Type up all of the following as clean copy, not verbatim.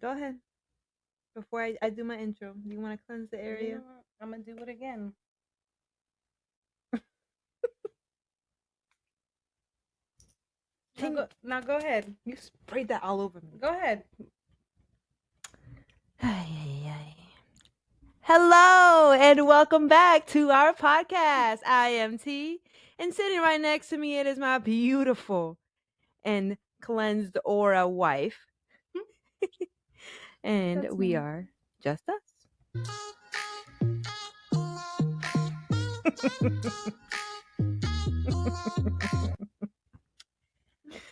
Go ahead. Before I do my intro, do you want to cleanse the You area? know what? I'm gonna do it again. Now go ahead. You sprayed that all over me. Go ahead. Hello and welcome back to our podcast. I am T, and sitting right next to me it is my beautiful and cleansed aura wife, and That's we me. are just us.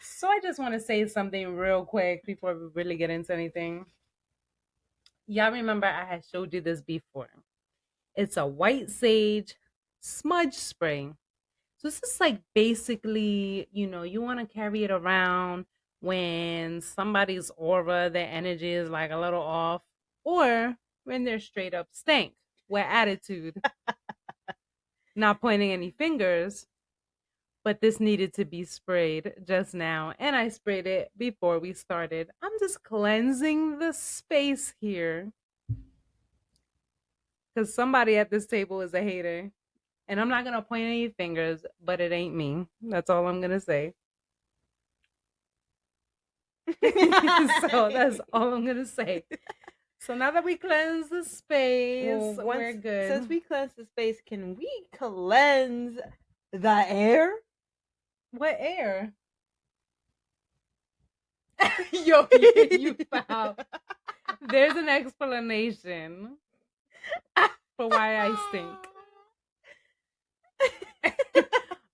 So I just want to say something real quick before we really get into anything. Y'all remember I had showed you this before. It's a white sage smudge spray. So this is like basically, you want to carry it around when somebody's aura, their energy is like a little off, or when they're straight up stink with attitude. Not pointing any fingers, but this needed to be sprayed just now, and I sprayed it before we started. I'm just cleansing the space here because somebody at this table is a hater. And I'm not going to point any fingers, but it ain't me. That's all I'm going to say. So that's all I'm going to say. So now that we cleanse the space, we're good. Since we cleansed the space, can we cleanse the air? What air? Yo, you found. There's an explanation for why I stink.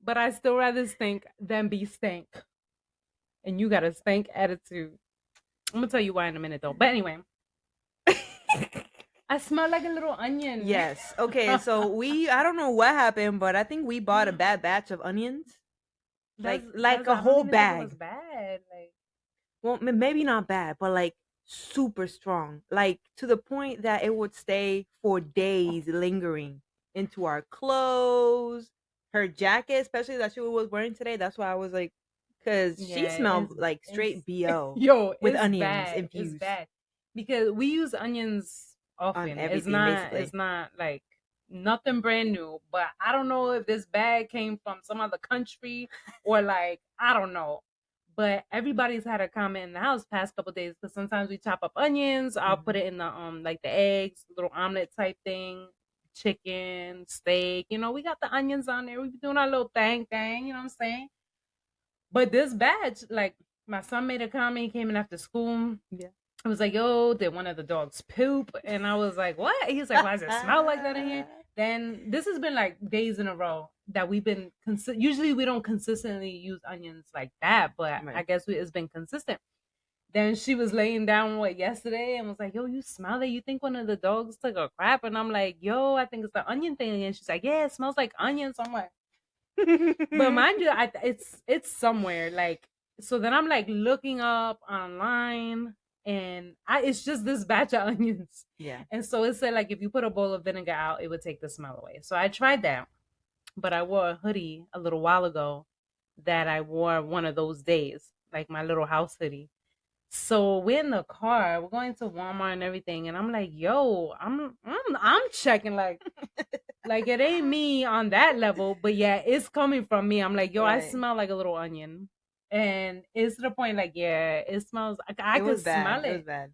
But I still rather stink than be stank. And you got a stank attitude. I'm gonna tell you why in a minute though. But anyway. I smell like a little onion. Yes. Okay, so I don't know what happened, but I think we bought a bad batch of onions. Like a whole bag. It was bad. Like, well, maybe not bad, but like super strong. Like to the point that it would stay for days lingering into our clothes, her jacket, especially that she was wearing today. That's why I was like, because she smelled like straight BO yo, with it's onions bad. infused. It's bad because we use onions often. Basically. It's not like nothing brand new. But I don't know if this bag came from some other country or like I don't know. But everybody's had a comment in the house past couple days because sometimes we chop up onions. I'll put it in the like the eggs, little omelet type thing, chicken, steak. We got the onions on there. We be doing our little thing. You know what I'm saying? But this batch, like my son made a comment. He came in after school. Yeah. I was like, "Yo, did one of the dogs poop?" And I was like, "What?" He's like, "Why does it smell like that in here?" Then this has been like days in a row that we've been usually we don't consistently use onions like that, but Right. I guess it's been consistent. Then she was laying down yesterday and was like, "Yo, you smell it? You think one of the dogs took a crap?" And I'm like, "Yo, I think it's the onion thing." And she's like, "Yeah, it smells like onions." I'm like, but mind you, it's somewhere like so. Then I'm like looking up online, and it's just this batch of onions. Yeah. And so it said like if you put a bowl of vinegar out, it would take the smell away. So I tried that, but I wore a hoodie a little while ago that I wore one of those days, like my little house hoodie. So we're in the car, we're going to Walmart and everything, and I'm like, "Yo, I'm checking like it ain't me on that level, but yeah, it's coming from me." I'm like, "Yo, I smell like a little onion," and it's to the point like, yeah, it smells. I could smell it. It was bad.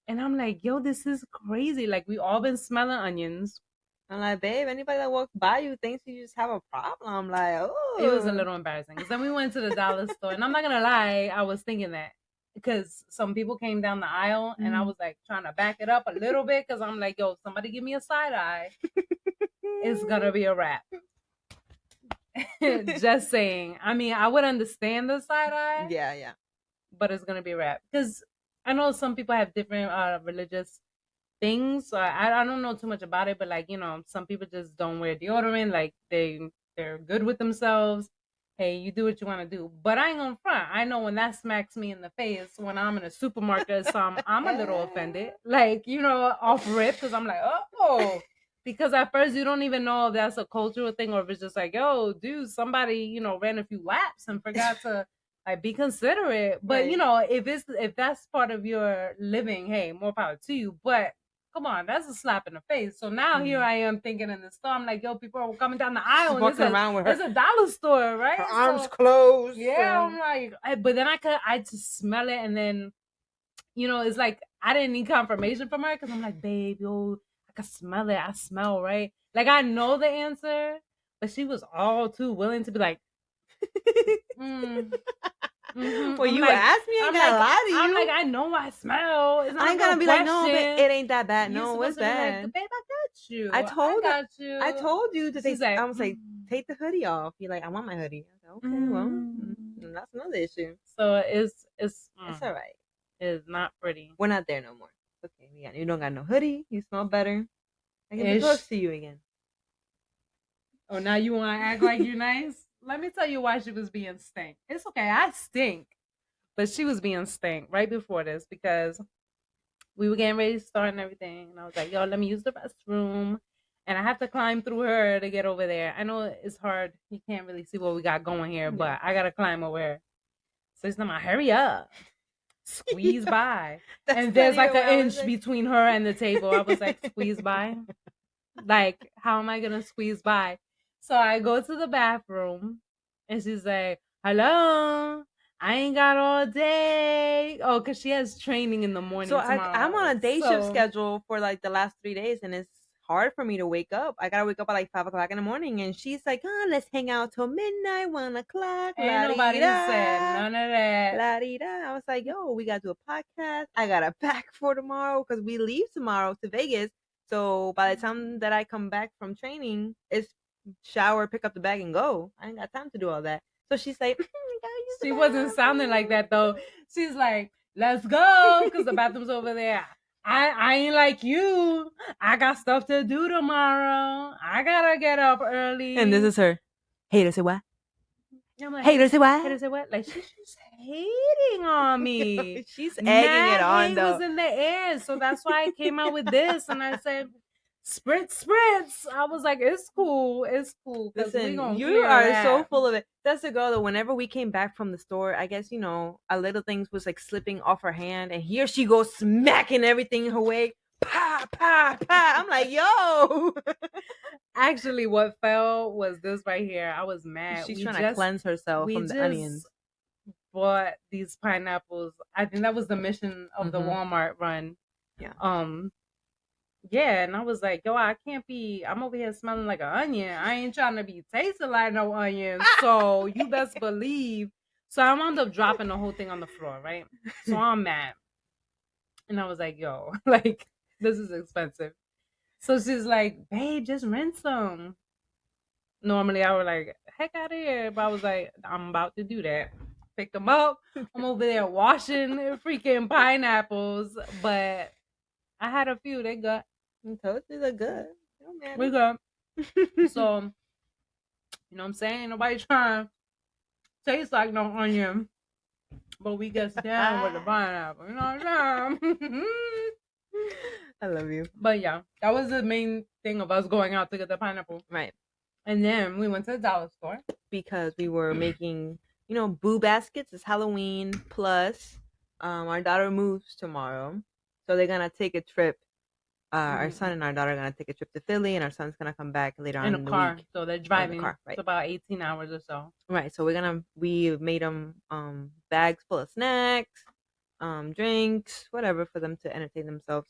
And I'm like, "Yo, this is crazy." Like we all been smelling onions. I'm like, babe, anybody that walks by you thinks you just have a problem. I'm like, oh. It was a little embarrassing because then we went to the dollar store, and I'm not gonna lie, I was thinking that because some people came down the aisle, and I was like trying to back it up a little bit because I'm like, "Yo, if somebody give me a side eye, it's gonna be a wrap." Just saying. I mean, I would understand the side eye. Yeah. But it's gonna be a wrap because I know some people have different religious things. So I don't know too much about it, but like some people just don't wear deodorant. Like they're good with themselves. Hey, you do what you want to do. But I ain't gonna front. I know when that smacks me in the face when I'm in a supermarket, so I'm a little offended. Like off rip because I'm like, oh. Because at first you don't even know if that's a cultural thing or if it's just like, yo, dude, somebody, ran a few laps and forgot to Like, be considerate. But Right. you know, if that's part of your living, hey, more power to you. But come on, that's a slap in the face. So now here I am thinking in the store, I'm like, yo, people are coming down the aisle, She's and walking around with it's a dollar store, right? her arms So closed. yeah, I'm like, but then I just smell it, and then it's like I didn't need confirmation from her because I'm like, babe, yo, I can smell it. I smell right. Like I know the answer, but she was all too willing to be like, mm, Well, you asked me, I ain't gotta lie to I'm like, you. I know I smell. It's I not a ain't real gonna be like, no, but question. it ain't that bad. You're No, it's supposed to be like, bad. babe, I got you. I I told her, got you. I told you to She's take. like, I was like, take the hoodie off. You're like, I want my hoodie. I was like, okay, well, that's another issue. So It's all right. It's not pretty. We're not there no more. Okay, you don't got no hoodie. You smell better. I can be Ish. close to you again. Oh, now you want to act like you're nice? Let me tell you why she was being stink. It's okay, I stink, but she was being stink right before this because we were getting ready to start and everything, and I was like, "Yo, let me use the restroom," and I have to climb through her to get over there. I know it's hard; you can't really see what we got going here, but I gotta climb over her. So she's like, "Hurry up, squeeze by," and there's like an inch between her and the table. I was like, "Squeeze by." Like, how am I gonna squeeze by? So I go to the bathroom and she's like, hello, I ain't got all day. Oh, because she has training in the morning So tomorrow. I'm on a day shift schedule for like the last 3 days, and it's hard for me to wake up. I gotta wake up at like 5 o'clock in the morning, and she's like, "Oh, let's hang out till midnight, 1 o'clock." Ain't nobody said none of that. La di da. I was like, "Yo, we gotta do a podcast. I got to pack for tomorrow because we leave tomorrow to Vegas. So by the time that I come back from training, it's shower, pick up the bag, and go. I ain't got time to do all that." So she's like, she wasn't sounding like that though. She's like, let's go, because the bathroom's over there. I ain't like you. I got stuff to do tomorrow. I gotta get up early. And this is her. Hater say what? I'm like, Hater say what? Hater say what? Like she's just hating on me. She's egging Mad it on hate though. was in the air, so that's why I came out with this, and I said, spritz. I was like, it's cool. Listen, you are so full of it. That's the girl that whenever we came back from the store, I guess, a little things was like slipping off her hand, and here she goes smacking everything her way. Pa, pa, pa. I'm like, yo. Actually, what fell was this right here. I was mad. She's trying to cleanse herself from the onions. Bought these pineapples. I think that was the mission of the Walmart run. Yeah. Yeah, and I was like, yo, I'm over here smelling like an onion. I ain't trying to be tasting like no onion. So you best believe. So I wound up dropping the whole thing on the floor, right? So I'm mad. And I was like, yo, like, this is expensive. So she's like, babe, just rinse them. Normally I would like, heck out of here. But I was like, I'm about to do that. Pick them up. I'm over there washing freaking pineapples. But I had a few. They good. I told you they're good. We good. So, you know what I'm saying? Nobody trying to taste like no onion. But we get down with the pineapple. You know what I'm saying? I love you. But yeah, that was the main thing of us going out to get the pineapple. Right. And then we went to the dollar store. Because we were making, boo baskets. It's Halloween. Plus, our daughter moves tomorrow. So they're going to take a trip. Our son and our daughter are going to take a trip to Philly, and our son's going to come back later on in the car. week. So they're driving. Right. It's about 18 hours or so. Right. So we made them bags full of snacks, drinks, whatever, for them to entertain themselves.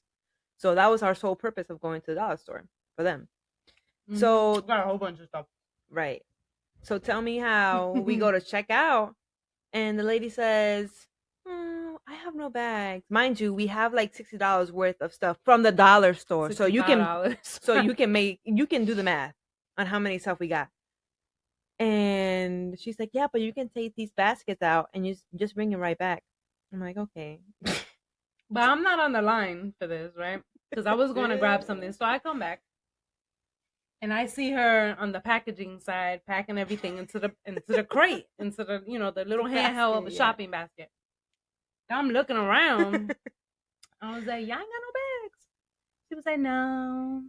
So that was our sole purpose of going to the dollar store for them. So got a whole bunch of stuff. Right. So tell me how we go to check out, and the lady says, "Oh, I have no bags." Mind you, we have like $60 worth of stuff from the dollar store, so you can do the math on how many stuff we got. And she's like, "Yeah, but you can take these baskets out and you just bring them right back." I'm like, "Okay." But I'm not on the line for this, right? Because I was going to grab something. So I come back and I see her on the packaging side packing everything into the crate, into the the little handheld of a shopping basket. I'm looking around. I was like, y'all ain't got no bags. She was like, no.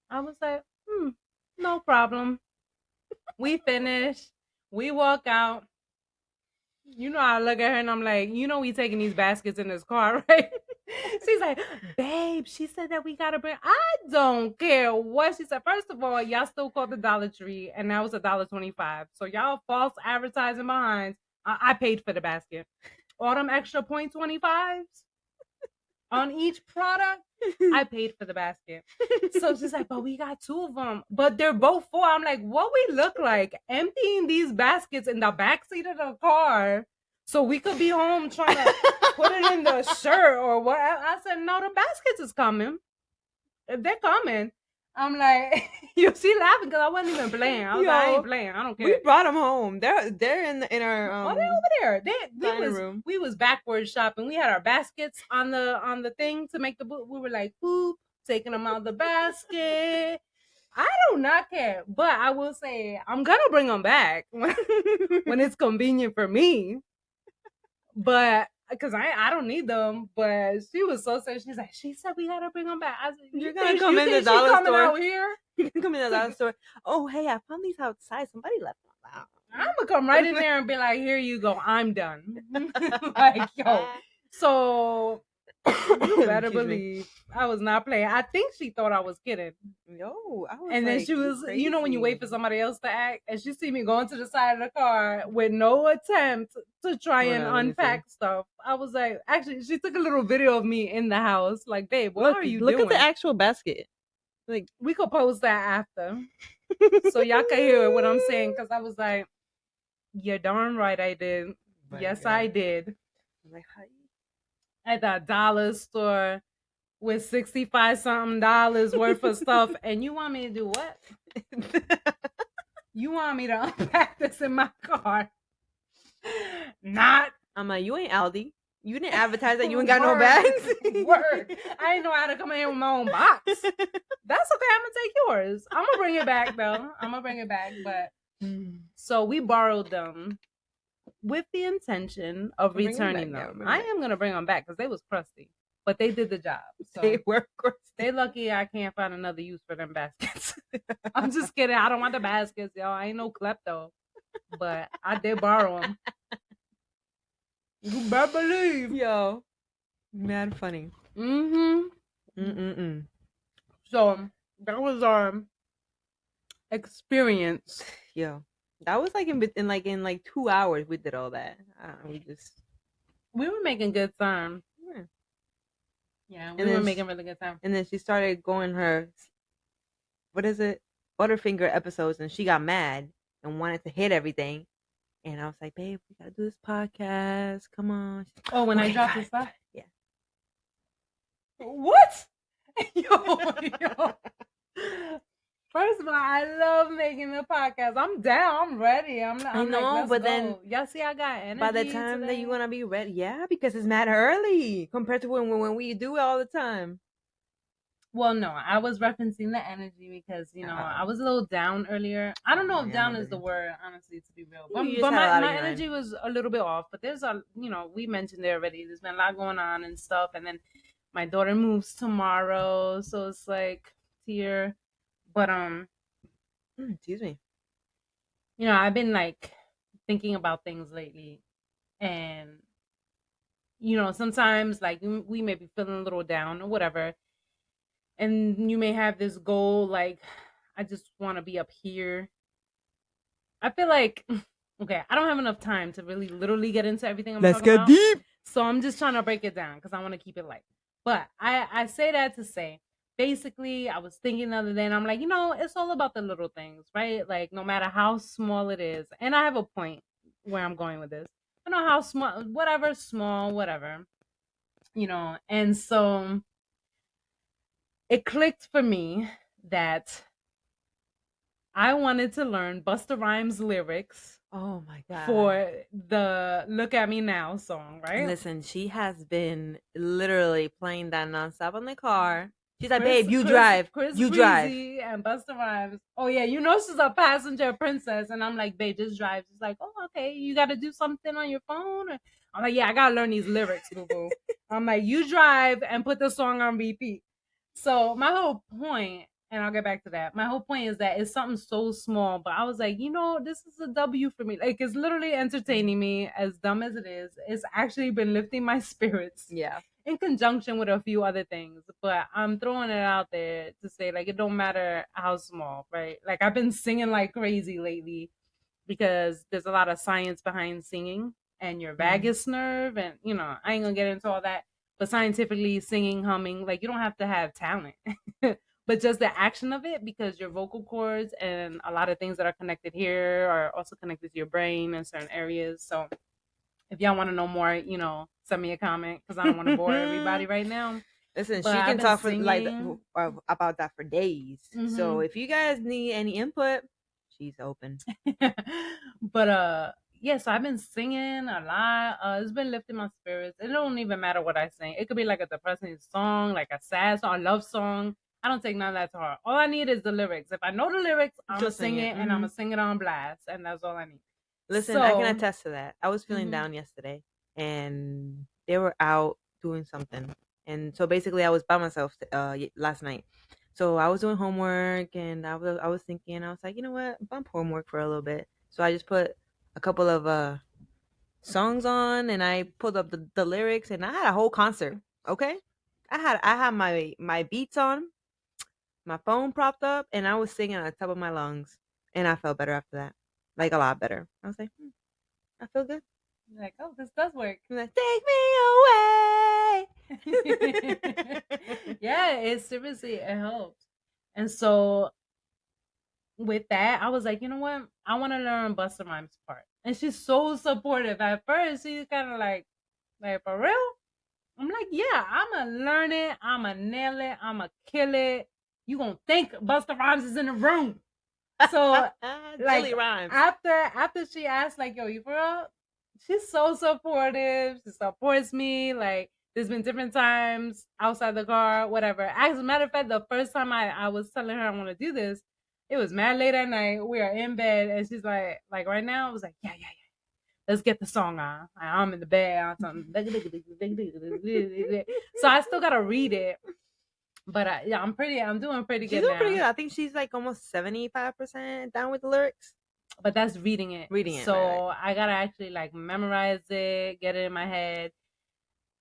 I was like, no problem. We finish. We walk out. You know, I look at her and I'm like, you know, we taking these baskets in this car, right? She's like, babe, she said that we gotta bring. I don't care what she said. First of all, y'all still called the Dollar Tree, and now it's $1.25. So y'all false advertising behind. I paid for the basket. All them extra 0.25s on each product. I paid for the basket. So she's like, but we got two of them, but they're both full. I'm like, what we look like emptying these baskets in the backseat of the car so we could be home trying to put it in the shirt or what? I said, no, the baskets is coming. If they're coming, I'm like, you see laughing because I wasn't even playing. I was like, I ain't playing. I don't care. We brought them home. They're in our Oh, they're over there. dining room. We was backwards shopping. We had our baskets on the thing to make the book. We were like, poop, taking them out of the basket. I do not care, but I will say I'm gonna bring them back when it's convenient for me. But because I don't need them. But she was so sad. She's like, she said we gotta bring them back. I said, You're gonna come in the dollar store out here? You can come in the dollar store. Oh, hey, I found these outside. Somebody left them out. I'm gonna come right in there and be like, here you go. I'm done. Like, yo. So you better believe I was not playing. I think she thought I was kidding. Yo, I was and then like, she was, crazy. you know, when you wait for somebody else to act, and she see me going to the side of the car with no attempt to try and unpack stuff. I was like, actually, she took a little video of me in the house. Like, babe, what are you doing? Look at the actual basket. Like, we could post that after, so y'all can hear what I'm saying. Because I was like, you're darn right, I did. Yes, I did. I'm like, hi. At the dollar store with 65 something dollars worth of stuff, and you want me to do what? You want me to unpack this in my car? Not. I'm like, you ain't Aldi. You didn't advertise that you ain't got no bags. Word. I didn't know how to come in here with my own box. That's okay. I'm gonna take yours. I'm gonna bring it back though. But so we borrowed them with the intention of returning them. I am gonna bring them back because they was crusty, but they did the job. So they were crusty. They lucky I can't find another use for them baskets. I'm just kidding. I don't want the baskets, y'all. I ain't no klepto, but I did borrow them. You better believe. Yo, mad funny. Mm-hmm. So that was our experience. Yo, that was like in 2 hours we did all that. We were making good time. Yeah, we were making really good time. And then she started going her, what is it, Butterfinger episodes, and she got mad and wanted to hit everything. And I was like, babe, we gotta do this podcast. Come on. Oh, when I dropped the stuff? Yeah. What? Yo. First of all, I love making the podcast. I'm down. I'm ready. I know, like, but then y'all see, I got energy. By the time that you're gonna be ready, yeah, because it's mad early compared to when we do it all the time. Well, no, I was referencing the energy because I was a little down earlier. I don't know if down is the word, honestly, to be real. But my energy was a little bit off. But there's we mentioned it already. There's been a lot going on and stuff, and then my daughter moves tomorrow, so it's like here. But excuse me. I've been like thinking about things lately, and sometimes like we may be feeling a little down or whatever. And you may have this goal, like, I just want to be up here. I feel like, okay, I don't have enough time to really literally get into everything I'm talking about. Let's get deep. So I'm just trying to break it down because I want to keep it light. But I say that to say, basically, I was thinking the other day, and I'm like, it's all about the little things, right? Like, no matter how small it is. And I have a point where I'm going with this. I don't know how small, whatever. And so it clicked for me that I wanted to learn Busta Rhymes lyrics. Oh my god! For the "Look at Me Now" song, right? Listen, she has been literally playing that nonstop in the car. She's like, "Babe, you drive. You drive." BREEZY and Busta Rhymes. Oh yeah, she's a passenger princess, and I'm like, "Babe, just drive." She's like, "Oh, okay. You got to do something on your phone." I'm like, "Yeah, I gotta learn these lyrics, boo boo." I'm like, "You drive and put the song on repeat." So my whole point, and I'll get back to that. My whole point is that it's something so small, but I was like, this is a W for me. Like, it's literally entertaining me, as dumb as it is. It's actually been lifting my spirits. Yeah. In conjunction with a few other things, but I'm throwing it out there to say, like, it don't matter how small, right? Like, I've been singing like crazy lately because there's a lot of science behind singing and your vagus nerve, and I ain't gonna get into all that, but scientifically, singing, humming, like, you don't have to have talent. But just the action of it, because your vocal cords and a lot of things that are connected here are also connected to your brain in certain areas. So if y'all want to know more, send me a comment, because I don't want to bore everybody right now. Listen, But she I've can been talk for singing. about that for days. So if you guys need any input, she's open. But yeah, so I've been singing a lot. It's been lifting my spirits. It don't even matter what I sing. It could be like a depressing song, like a sad song, a love song. I don't take none of that to heart. All I need is the lyrics. If I know the lyrics, I'm gonna sing it, and I'm gonna sing it on blast, and that's all I need. Listen, I can attest to that. I was feeling down yesterday, and they were out doing something, and so basically I was by myself last night. So I was doing homework, and I was thinking, I was like, you know what, bump homework for a little bit. So I just put a couple of songs on, and I pulled up the lyrics, and I had a whole concert. Okay, I had my beats on, my phone propped up, and I was singing on the top of my lungs, and I felt better after that, like a lot better. I was like, I feel good. Like, oh, this does work. Like, take me away. Yeah, it seriously, it helps. And so with that, I was like, you know what? I want to learn Busta Rhymes part. And she's so supportive. At first, she's kind of like for real? I'm like, yeah, I'm going to learn it. I'm going to nail it. I'm going to kill it. You going to think Busta Rhymes is in the room. So like after she asked, like, yo, you for real? She's so supportive. She supports me. Like, there's been different times outside the car, whatever. As a matter of fact, the first time I was telling her I want to do this, it was mad late at night. We are in bed, and she's like right now, I was like, yeah. Let's get the song on. I'm in the bed on something. So I still gotta read it, but yeah, I'm doing pretty good now. She's doing pretty good. I think she's like almost 75% down with the lyrics. But that's reading it. So right. I gotta actually like memorize it, get it in my head.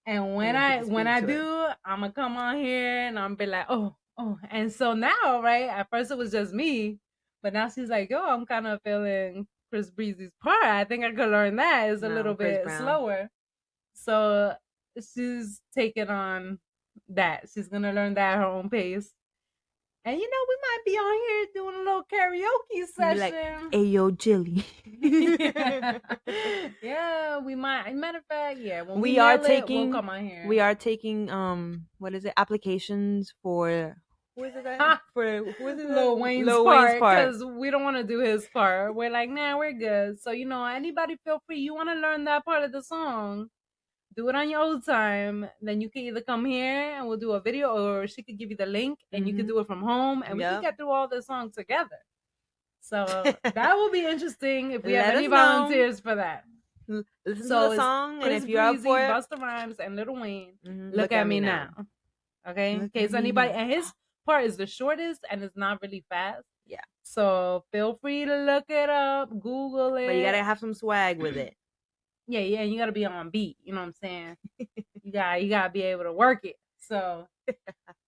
And when I do, I'm gonna come on here and I'm be like, oh. And so now, right? At first it was just me, but now she's like, yo, I'm kind of feeling Chris Breezy's part. I think I could learn that. It's a little bit slower. So she's taking on that. She's gonna learn that at her own pace. And we might be on here doing a little karaoke session. Like, hey, yo, Jilly. Yeah, we might. Matter of fact, yeah. When we are taking, we'll come on here. We are taking what is it? Applications for who is it? Who is it? Lil Wayne's part, because we don't want to do his part. We're like, nah, we're good. So anybody feel free. You want to learn that part of the song? Do it on your own time. Then you can either come here and we'll do a video, or she could give you the link and you can do it from home, and we can get through all the songs together. So that will be interesting if we have any volunteers for that. Listen to the song, Chris, and if you're up for it, Busta Rhymes and Lil Wayne, look at me now. Okay, in case anybody, and his part is the shortest and it's not really fast. Yeah. So feel free to look it up, Google it. But you gotta have some swag with it. Yeah, and you gotta be on beat. You know what I'm saying? you gotta be able to work it. So,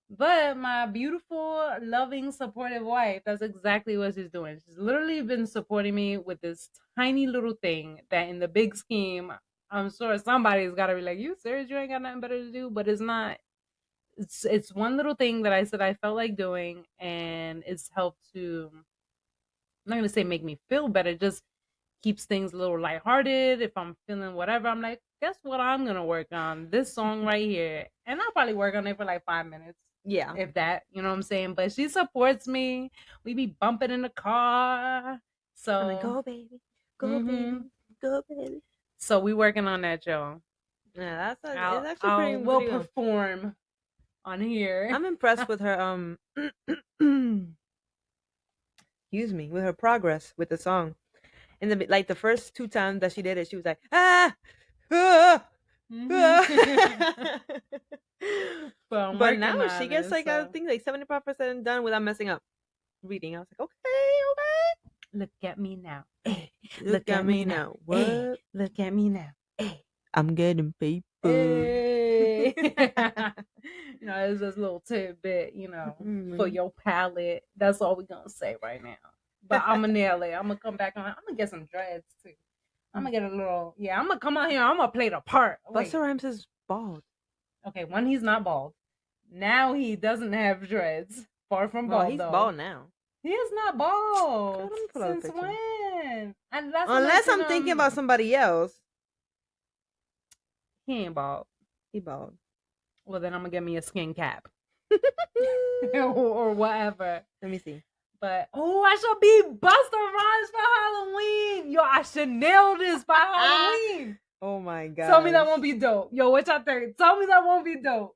but my beautiful, loving, supportive wife, that's exactly what she's doing. She's literally been supporting me with this tiny little thing that, in the big scheme, I'm sure somebody's gotta be like, "You serious? You ain't got nothing better to do?" But it's not. It's one little thing that I said I felt like doing, and it's helped to. I'm not gonna say make me feel better, just keeps things a little lighthearted. If I'm feeling whatever, I'm like, guess what I'm gonna work on? This song right here. And I'll probably work on it for like 5 minutes. Yeah. If that, you know what I'm saying? But she supports me. We be bumping in the car. So I'm like, go baby. Go baby. Go baby. So we working on that, y'all. Yeah, it's actually pretty we'll perform on here. I'm impressed with her excuse me, with her progress with the song. In the first 2 times that she did it, she was like, ah. But So I'm But working now she on gets it. like I So think like 75% done without messing up reading. I was like, okay. look at me now. Look at me now. What? Look at me now. I'm getting paper. Hey. It's just a little tidbit, for your palate. That's all we're gonna say right now. But I'm gonna nail it. I'm gonna come back on. I'm gonna get some dreads too. I'm gonna get a little. Yeah, I'm gonna come out here. I'm gonna play the part. Busta Rhymes is bald. Okay, one, he's not bald. Now he doesn't have dreads. Far from Well, bald, he's though. bald now. He is not bald. Girl, let me pull out a Since picture. when? And that's Unless I'm thinking about somebody else. He ain't bald. He bald. Well, then I'm gonna get me a skin cap or whatever. Let me see. But I should be Busta Rhymes for Halloween. Yo, I should nail this by Halloween. Oh my god. Tell me that won't be dope. Yo, what y'all think? Tell me that won't be dope.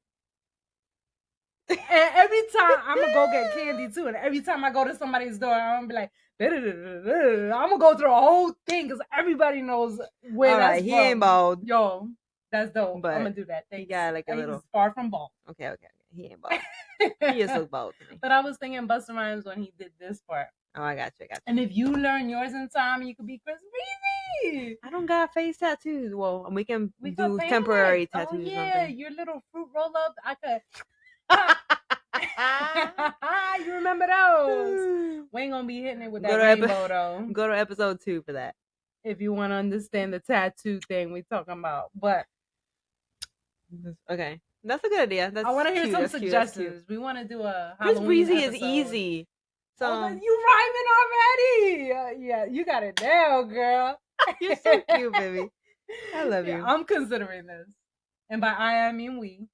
And every time I'm gonna go get candy too, and every time I go to somebody's door, I'm gonna be like, I'm gonna go through a whole thing because everybody knows where all that's right, he from. ain't bald. Yo, that's dope. But I'm gonna do that. Thanks. He got like a little. He's far from bald. Okay. He ain't bald. He just looks bald to me. But I was thinking Busta Rhymes when he did this part. Oh, I got you. And if you learn yours in time, you could be Chris BREEZY. I don't got face tattoos. Well, we can We do could temporary paint it. tattoos. Oh yeah, your little fruit roll up. I could. You remember those? We ain't gonna be hitting it with that rainbow though. Go to episode 2 for that. If you want to understand the tattoo thing we talking about. But okay, that's a good idea. I want to hear some suggestions. We want to do a Halloween Chris BREEZY episode. is easy. So you rhyming already? Yeah, you got it down, girl. You're so cute, baby. I love you. I'm considering this, and by I mean we.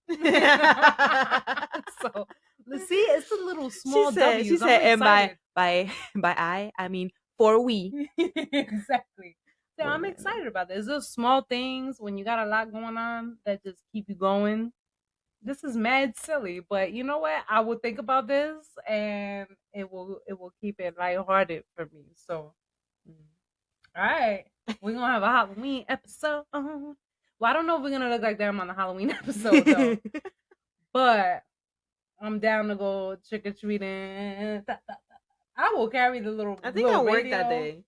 So let's see. It's a little small W. She said, and by I mean for we. Exactly. So I'm excited about this. Those small things when you got a lot going on that just keep you going. This is mad silly, but you know what? I will think about this, and it will keep it lighthearted for me. So, all right, we're gonna have a Halloween episode. Well, I don't know if we're gonna look like them on the Halloween episode though, but I'm down to go trick or treating. I will carry the little. I think I'll work that day.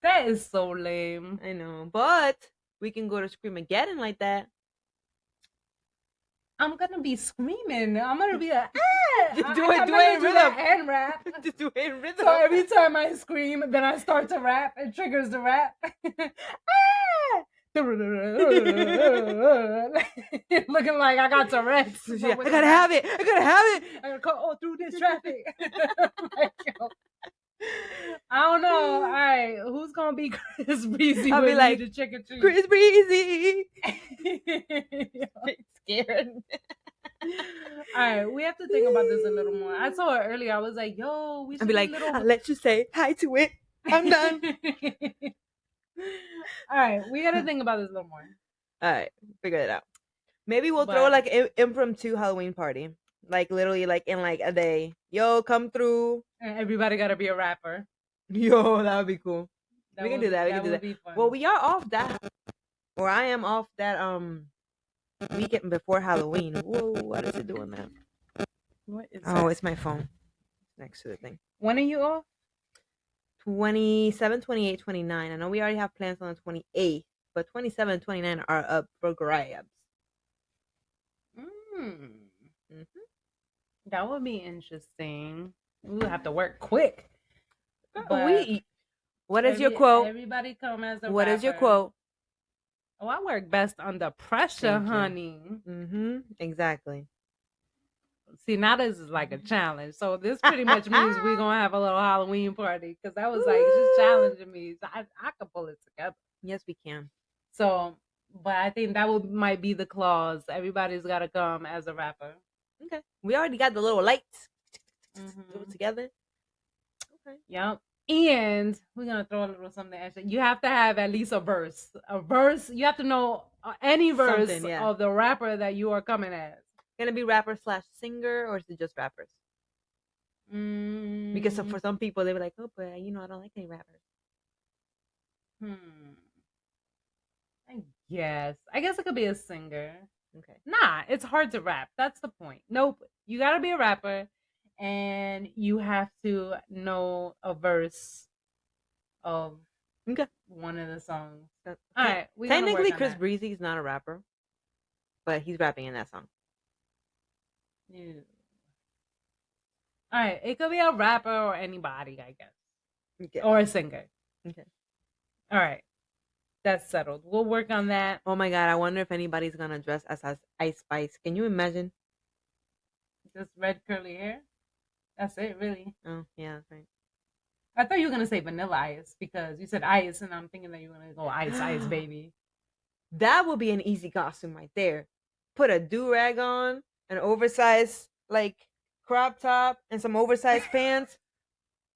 That is so lame. I know, but we can go to Screamageddon like that. I'm gonna be screaming. I'm gonna be like, do it in rhythm and rap. Do it in rhythm. So every time I scream, then I start to rap. It triggers the rap. Looking like I got Tourette's. Yeah, I gotta have it. I gotta go through this traffic. I don't know. All right, who's gonna be Chris BREEZY? I'll be like to trick or treat? Chris BREEZY. Scared. All right, we have to think about this a little more. I told her earlier. I was like, "Yo, we should be like, I'll let you say hi to it. I'm done." All right, we gotta think about this a little more. All right, figure it out. Maybe we'll throw like an impromptu Halloween party, like literally like in like a day. Yo, come through. And everybody gotta be a rapper. Yo, that would be cool. We can do that. We can do that. Well, we are off that, or I am off that weekend before Halloween. Whoa, what is it doing now? What is that? It's my phone next to the thing. When are you off? 27, 28, 29. I know we already have plans on the 28th, but 27 and 29 are up for grabs. That would be interesting. We would have to work quick. What is your quote? Everybody come as a What rapper. Is your quote? Oh, I work best under pressure, honey. Exactly. See, now this is like a challenge. So this pretty much means we're going to have a little Halloween party. Because I was like, it's just challenging me. So I can pull it together. Yes, we can. So, but I think that might be the clause. Everybody's got to come as a rapper. Okay. We already got the little lights. Do it together. Okay. Yep. And we're going to throw a little something extra. You have to have at least a verse. A verse. You have to know any verse of the rapper that you are coming as. Gonna be rapper / singer, or is it just rappers? Because for some people they were like, oh, but I don't like any rappers. I Yes. I guess it could be a singer. Okay. Nah, it's hard to rap. That's the point. Nope. You got to be a rapper and you have to know a verse of Okay. one of the songs. So, All right, we're going to work technically, on Chris that. Breezy is not a rapper, but he's rapping in that song. Yeah. All right, it could be a rapper or anybody, I guess. Okay. Or a singer. Okay. All right. That's settled. We'll work on that. Oh my god, I wonder if anybody's gonna dress as Ice Spice. Can you imagine? Just red curly hair. That's it, really. Oh yeah, that's right. I thought you were gonna say Vanilla Ice because you said ice, and I'm thinking that you were gonna go ice, baby. That would be an easy costume right there. Put a do rag on, an oversized like crop top, and some oversized pants.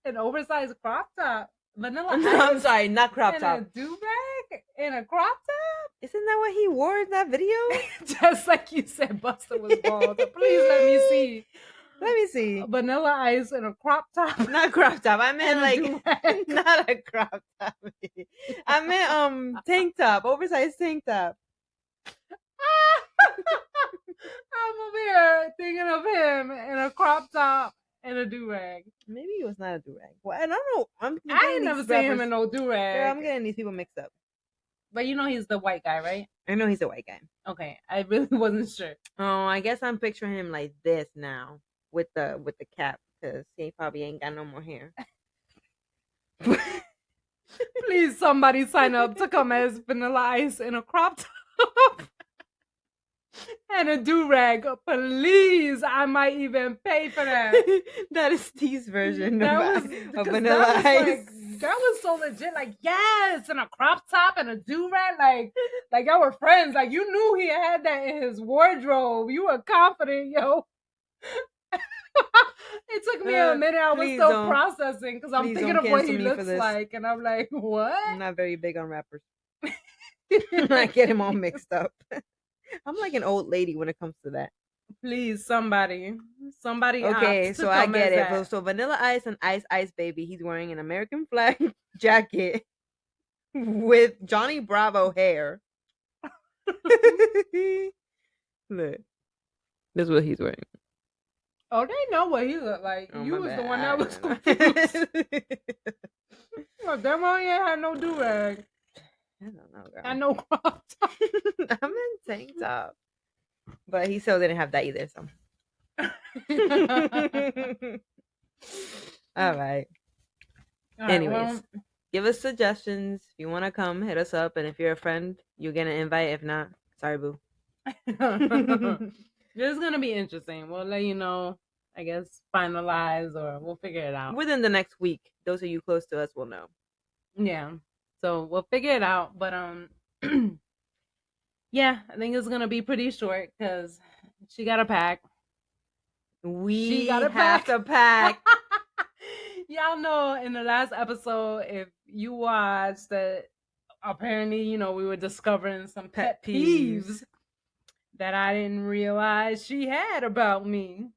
An oversized crop top, Vanilla No, I'm Ice, sorry, not crop and a top. do rag, and a crop top. Isn't that what he wore in that video? Just like you said, Busta was bald. Please let me see. Let me see. Vanilla Ice and a crop top. Not crop top. I meant like do-rag. not a crop top. I meant tank top, oversized tank top. I'm over here thinking of him in a crop top and a do rag. Maybe it was not a do rag. Well, I don't know. I ain't never seen him in no do rag. I'm getting these people mixed up. But you know he's the white guy, right? I know he's a white guy. Okay, I really wasn't sure. Oh, I guess I'm picturing him like this now with the cap because he probably ain't got no more hair. Please, somebody sign up to come as Vanilla Ice in a crop top and a do rag. Please, I might even pay for that. That is T's version That of Vanilla Ice. That was so legit. Like, yes, and a crop top and a do rag. Like y'all were friends. Like you knew he had that in his wardrobe. You were confident, yo. It took me a minute. I was still processing because I'm thinking of what he looks like, and I'm like, what? I'm not very big on rappers. I get him all mixed up. I'm like an old lady when it comes to that. Please, somebody. Okay, so I get it. That. So Vanilla Ice and Ice Baby, he's wearing an American flag jacket with Johnny Bravo hair. Look, this is what he's wearing. Oh, they know what he looked like. Oh, you was bad. The one that was confused. Well, that one ain't had no do rag. I don't know, girl. I know crop top. I'm in tank top, but he still didn't have that either. So. All right. Anyways, give us suggestions. If you want to come, hit us up. And if you're a friend, you get an invite. If not, sorry, boo. This is going to be interesting. We'll let you know, I guess, finalize or we'll figure it out. Within the next week. Those of you close to us will know. Yeah. So we'll figure it out. But, yeah, I think it's going to be pretty short because she got to pack. We have to pack. Y'all know in the last episode, if you watched that, apparently, you know, we were discovering some pet peeves that I didn't realize she had about me.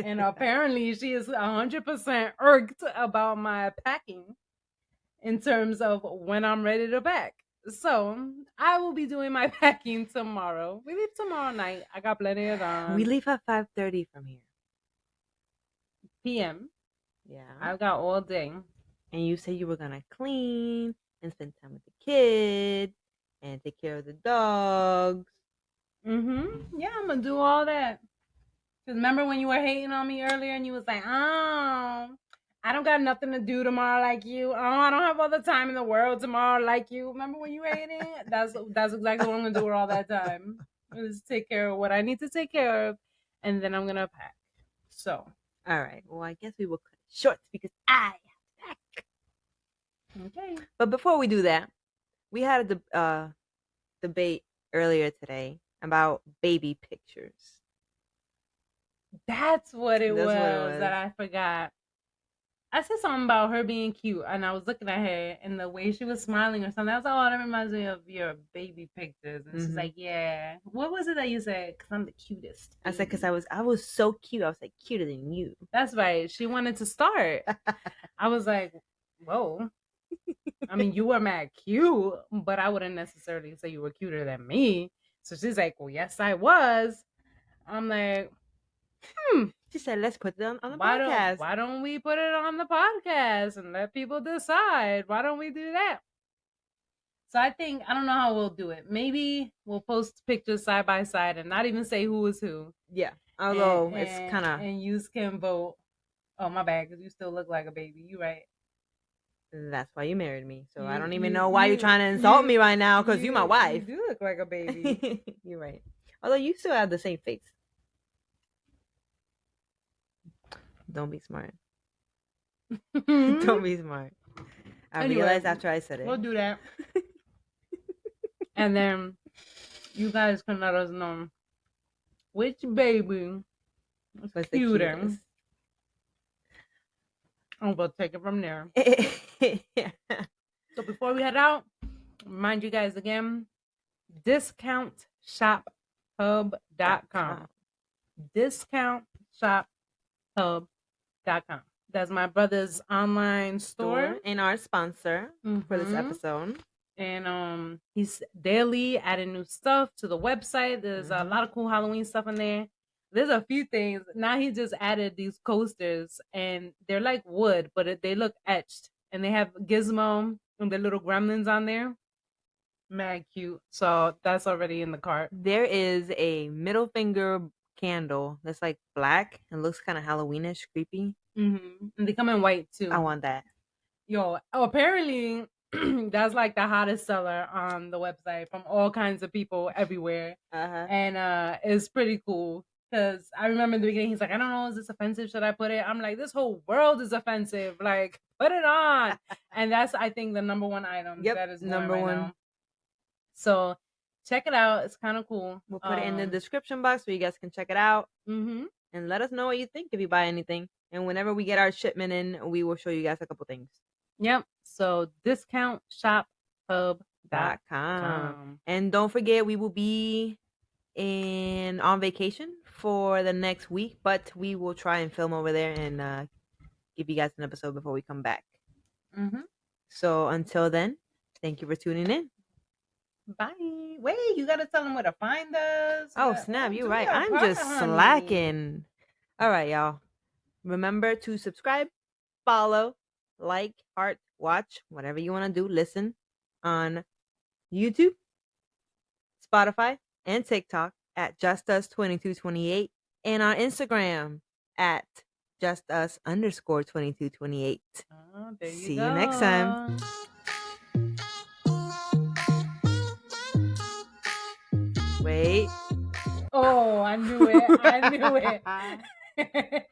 And apparently she is 100% irked about my packing in terms of when I'm ready to pack. So I will be doing my packing tomorrow. We leave tomorrow night. I got plenty of time. We leave at 5:30 from here. PM. Yeah. I've got all day. And you said you were going to clean and spend time with the kids and take care of the dogs. Yeah, I'm gonna do all that. Cause remember when you were hating on me earlier and you was like, "Oh, I don't got nothing to do tomorrow like you. Oh, I don't have all the time in the world tomorrow like you." Remember when you were hating? That's exactly what I'm gonna do with all that time. Is take care of what I need to take care of, and then I'm gonna pack. So, all right. Well, I guess we will cut it short because I have to pack. Okay. But before we do that, we had a debate earlier today about baby pictures. That's what it was that I forgot. I said something about her being cute, and I was looking at her and the way she was smiling or something. I was like, "Oh, that reminds me of your baby pictures." And she's like, "Yeah." What was it that you said? Because I'm the cutest. I said, "Because I was so cute. I was like cuter than you." That's right. She wanted to start. I was like, "Whoa." I mean, you were mad cute, but I wouldn't necessarily say you were cuter than me. So she's like, well, yes, I was. I'm like, hmm, She said, let's put it on the why don't podcast. why don't we put it on the podcast and let people decide? Why don't we do that? So I think I don't know how we'll do it. Maybe we'll post pictures side by side and not even say who is who. Yeah. And Although it's and, kind of, and you can vote. Oh my bad, because you still look like a baby. You right. that's why you married me. So I You don't even you know why you're trying to you insult me you right now because you my you wife. do look like a baby. You're right. Although you still have the same face. Don't be smart. Don't be smart. I Anyway, realized after I said we'll it. do that. And then you guys can let us know which baby is What's the cuter. cutest? And we'll take it from there. Yeah. So before we head out, remind you guys again, discountshop.hub.com. Discountshop.hub.com. That's my brother's online store. And our sponsor for this episode. And he's daily adding new stuff to the website. There's a lot of cool Halloween stuff in there. There's a few things. Now he just added these coasters, and they're like wood, but they look etched, and they have Gizmo and the little gremlins on there. Mad cute. So that's already in the cart. There is a middle finger candle that's like black and looks kind of Halloweenish, creepy. And they come in white too. I want that. Yo, apparently that's like the hottest seller on the website from all kinds of people everywhere. And it's pretty cool because I remember in the beginning he's like, I don't know, is this offensive? Should I put it? I'm like, this whole world is offensive. Like, put it on. And that's, I think, the number one item that is number one. Now. So check it out. It's kind of cool. We'll put it in the description box so you guys can check it out. And let us know what you think if you buy anything. And whenever we get our shipment in, we will show you guys a couple things. Yep. So discountshop.hub.com. And don't forget, we will be on vacation for the next week, but we will try and film over there and give you guys an episode before we come back. So until then, thank you for tuning in. Bye. Wait, you gotta tell them where to find us. Oh snap, you're right. I'm just slacking. All right, y'all. Remember to subscribe, follow, like, heart, watch, whatever you want to do. Listen on YouTube, Spotify, and TikTok at JusTus2228, and on Instagram at JusTus_2228. See you next time. Wait. Oh, I knew it. I knew it.